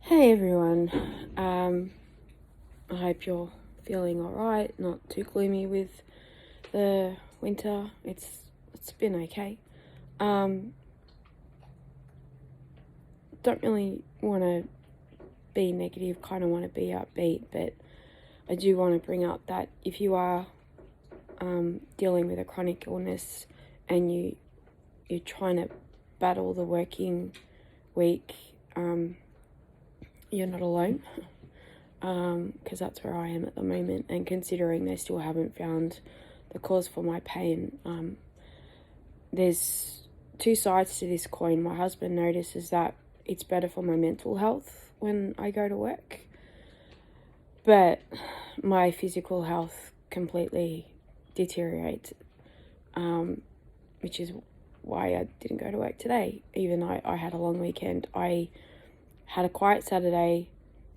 Hey everyone, I hope you're feeling alright, not too gloomy with the winter. It's been okay. Don't really want to be negative, kind of want to be upbeat, but I do want to bring up that if you are dealing with a chronic illness and you're trying to battle the working week, you're not alone, because that's where I am at the moment. And considering they still haven't found the cause for my pain, there's two sides to this coin. My husband notices that it's better for my mental health when I go to work, but my physical health completely deteriorates, which is why I didn't go to work today. Even though I had a long weekend, I had a quiet Saturday,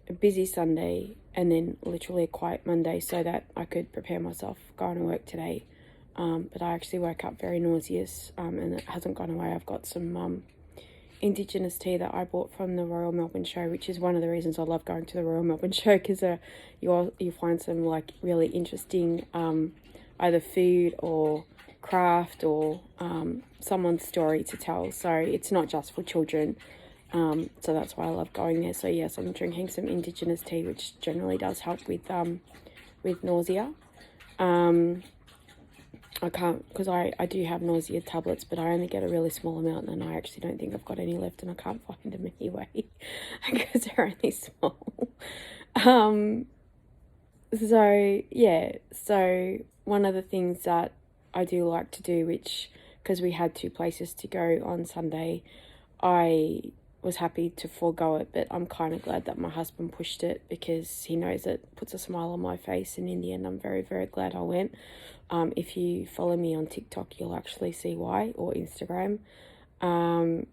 a busy Sunday, and then literally a quiet Monday so that I could prepare myself going to work today. But I actually woke up very nauseous, and it hasn't gone away. I've got some Indigenous tea that I bought from the Royal Melbourne Show, which is one of the reasons I love going to the Royal Melbourne Show, because you find some like really interesting either food or craft or someone's story to tell. So it's not just for children. So that's why I love going there. So yes, I'm drinking some Indigenous tea, which generally does help with nausea. I can't, because I do have nausea tablets, but I only get a really small amount, and I actually don't think I've got any left, and I can't find them anyway because they're only small. So one of the things that I do like to do, which, because we had two places to go on Sunday, I was happy to forego it, but I'm kind of glad that my husband pushed it, because he knows it puts a smile on my face, and in the end I'm very, very glad I went. If you follow me on TikTok, you'll actually see why, or Instagram. I'm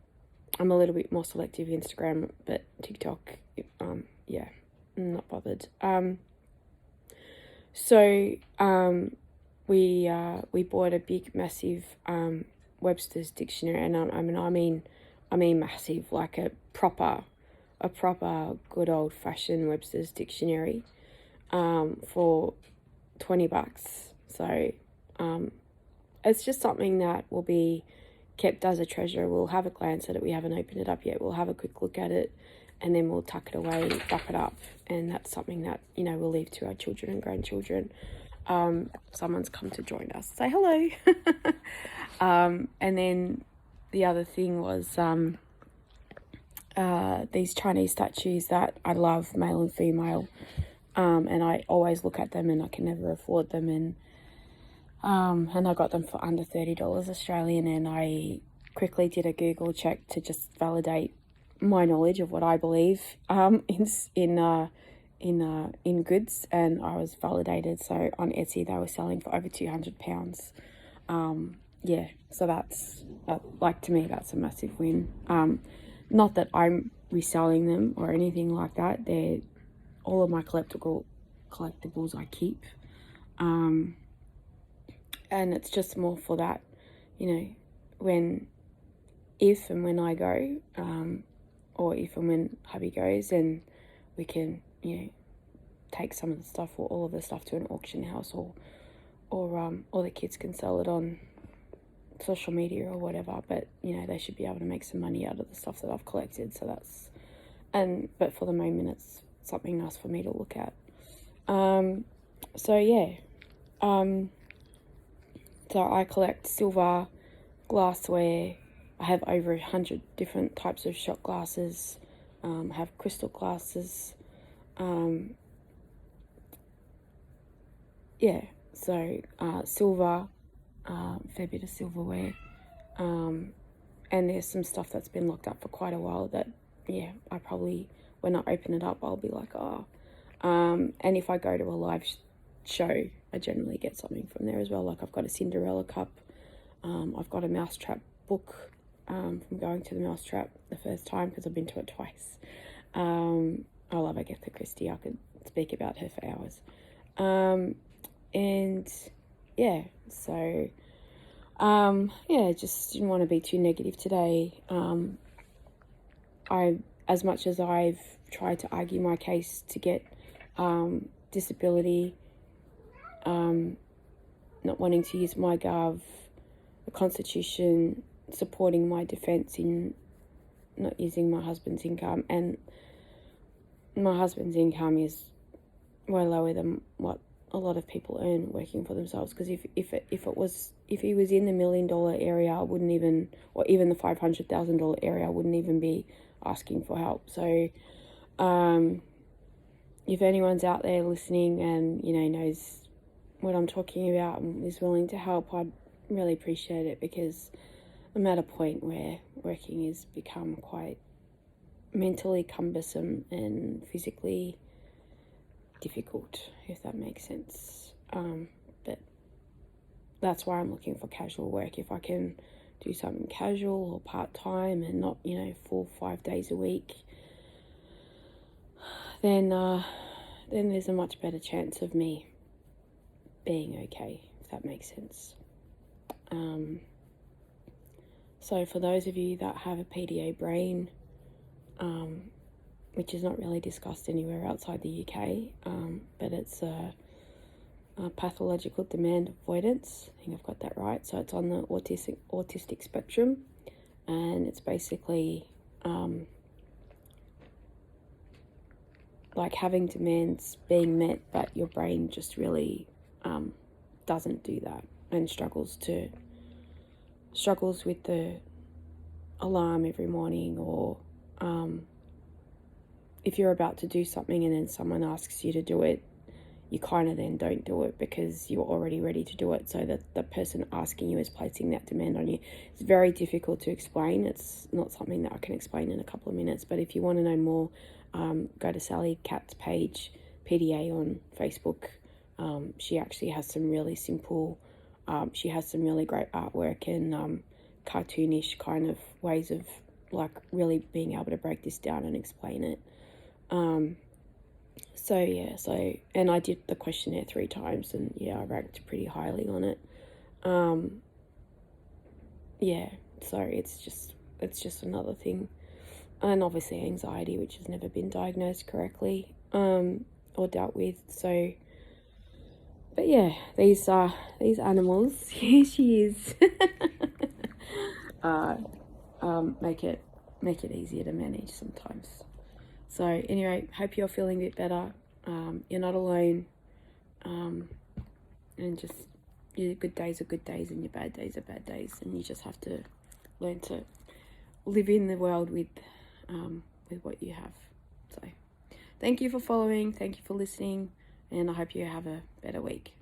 a little bit more selective Instagram, but TikTok, yeah, I'm not bothered. We bought a big, massive Webster's dictionary, and I mean massive, like a proper good old fashioned Webster's dictionary, for $20. So it's just something that will be kept as a treasure. We'll have a glance at it. We haven't opened it up yet. We'll have a quick look at it, and then we'll tuck it away, wrap it up, and that's something that, we'll leave to our children and grandchildren. Someone's come to join us. Say hello. And then the other thing was these Chinese statues that I love, male and female, and I always look at them and I can never afford them, and I got them for under $30 Australian, and I quickly did a Google check to just validate my knowledge of what I believe in goods, and I was validated. So on Etsy they were selling for over £200. So that's like, to me, that's a massive win. Not that I'm reselling them or anything like that. They're all of my collectibles I keep, and it's just more for that, if and when I go, or if and when hubby goes, and we can, take some of the stuff, or all of the stuff, to an auction house, or the kids can sell it on social media or whatever. But they should be able to make some money out of the stuff that I've collected. So but for the moment, it's something nice for me to look at. So I collect silver, glassware. I have over 100 different types of shot glasses. I have crystal glasses. Silver, fair bit of silverware. And there's some stuff that's been locked up for quite a while that, I probably, when I open it up, I'll be like, oh. And if I go to a live show, I generally get something from there as well. Like, I've got a Cinderella cup. I've got a mousetrap book, from going to the mousetrap the first time, because I've been to it twice. I love Agatha Christie. I could speak about her for hours. Just didn't want to be too negative today. I as much as I've tried to argue my case to get disability, not wanting to use my gov, the Constitution, supporting my defence in not using my husband's income, and my husband's income is way lower than what a lot of people earn working for themselves. Because if he was in the $1 million area, I wouldn't even, or even the $500,000 area, I wouldn't even be asking for help. So, if anyone's out there listening and knows what I'm talking about and is willing to help, I'd really appreciate it, because I'm at a point where working has become quite mentally cumbersome and physically difficult, if that makes sense. But that's why I'm looking for casual work. If I can do something casual or part-time and not 4-5 days a week, then there's a much better chance of me being okay, if that makes sense. So for those of you that have a PDA brain, which is not really discussed anywhere outside the UK, but it's a pathological demand avoidance. I think I've got that right. So it's on the autistic spectrum, and it's basically like having demands being met, but your brain just really doesn't do that, and struggles with the alarm every morning, or if you're about to do something and then someone asks you to do it, you kind of then don't do it because you're already ready to do it, so that the person asking you is placing that demand on you. It's very difficult to explain. It's not something that I can explain in a couple of minutes, but if you want to know more, go to Sally Catt's page, PDA, on Facebook. She actually has some really simple, she has some really great artwork and cartoonish kind of ways of like really being able to break this down and explain it. And I did the questionnaire 3 times, and I ranked pretty highly on it. So it's just another thing. And obviously anxiety, which has never been diagnosed correctly or dealt with. So, but yeah, these animals, here she is, make it easier to manage sometimes. So anyway, hope you're feeling a bit better. You're not alone. And just your good days are good days and your bad days are bad days, and you just have to learn to live in the world with what you have. So thank you for following, thank you for listening, and I hope you have a better week.